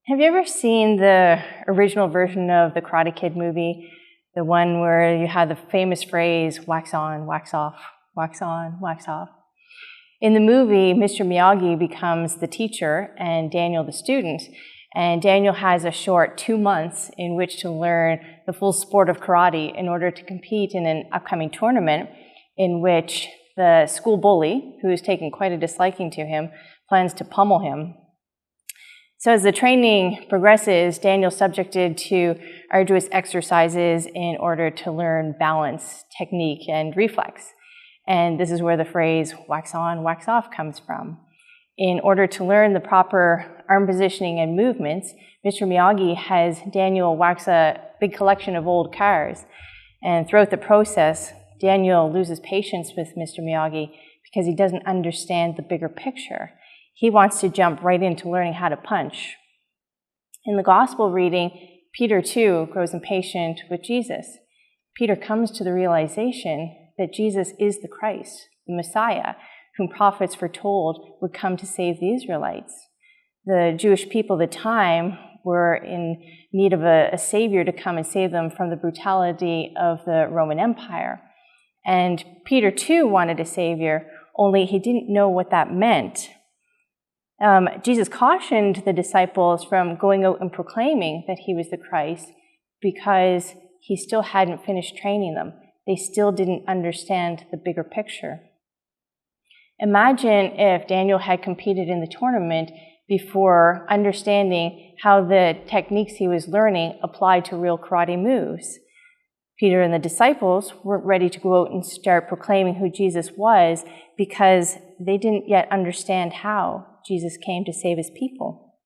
Have you ever seen the original version of the Karate Kid movie? The one where you had the famous phrase, wax on, wax off, wax on, wax off. In the movie, Mr. Miyagi becomes the teacher and Daniel the student. And Daniel has a short 2 months in which to learn the full sport of karate in order to compete in an upcoming tournament in which the school bully, who is taking quite a disliking to him, plans to pummel him. So as the training progresses, Daniel's subjected to arduous exercises in order to learn balance, technique, and reflex. And this is where the phrase wax on, wax off comes from. In order to learn the proper arm positioning and movements, Mr. Miyagi has Daniel wax a big collection of old cars. And throughout the process, Daniel loses patience with Mr. Miyagi because he doesn't understand the bigger picture. He wants to jump right into learning how to punch. In the gospel reading, Peter too grows impatient with Jesus. Peter comes to the realization that Jesus is the Christ, the Messiah, whom prophets foretold would come to save the Israelites. The Jewish people at the time were in need of a savior to come and save them from the brutality of the Roman Empire. And Peter too wanted a savior, only he didn't know what that meant. Jesus cautioned the disciples from going out and proclaiming that he was the Christ because he still hadn't finished training them. They still didn't understand the bigger picture. Imagine if Daniel had competed in the tournament before understanding how the techniques he was learning applied to real karate moves. Peter and the disciples weren't ready to go out and start proclaiming who Jesus was because they didn't yet understand how Jesus came to save his people.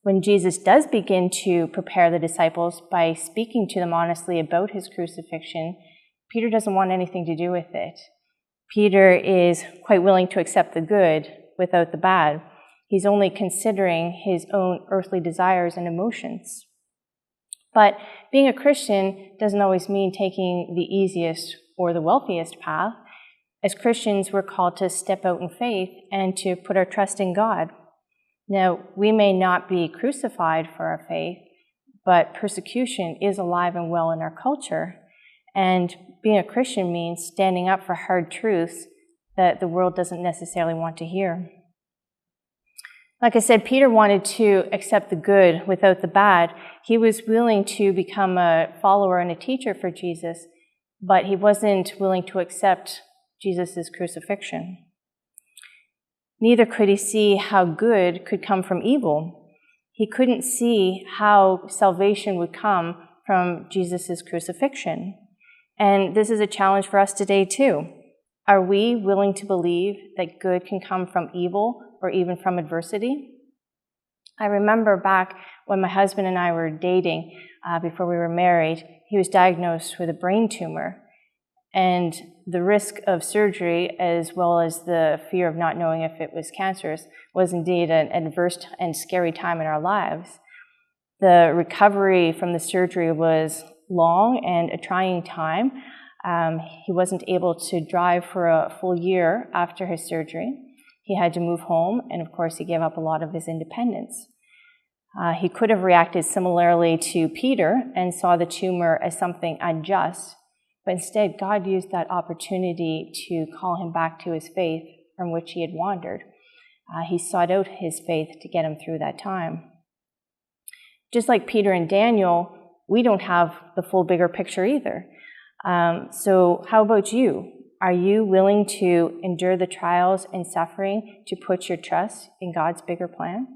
When Jesus does begin to prepare the disciples by speaking to them honestly about his crucifixion, Peter doesn't want anything to do with it. Peter is quite willing to accept the good without the bad. He's only considering his own earthly desires and emotions. But being a Christian doesn't always mean taking the easiest or the wealthiest path. As Christians, we're called to step out in faith and to put our trust in God. Now, we may not be crucified for our faith, but persecution is alive and well in our culture. And being a Christian means standing up for hard truths that the world doesn't necessarily want to hear. Like I said, Peter wanted to accept the good without the bad. He was willing to become a follower and a teacher for Jesus, but he wasn't willing to accept Jesus' crucifixion. Neither could he see how good could come from evil. He couldn't see how salvation would come from Jesus' crucifixion. And this is a challenge for us today too. Are we willing to believe that good can come from evil or even from adversity? I remember back when my husband and I were dating, before we were married, he was diagnosed with a brain tumor. And the risk of surgery, as well as the fear of not knowing if it was cancerous, was indeed an adverse and scary time in our lives. The recovery from the surgery was long and a trying time. He wasn't able to drive for a full year after his surgery. He had to move home, and of course, he gave up a lot of his independence. He could have reacted similarly to Peter and saw the tumor as something unjust, but instead, God used that opportunity to call him back to his faith from which he had wandered. He sought out his faith to get him through that time. Just like Peter and Daniel, we don't have the full bigger picture either. So how about you? Are you willing to endure the trials and suffering to put your trust in God's bigger plan?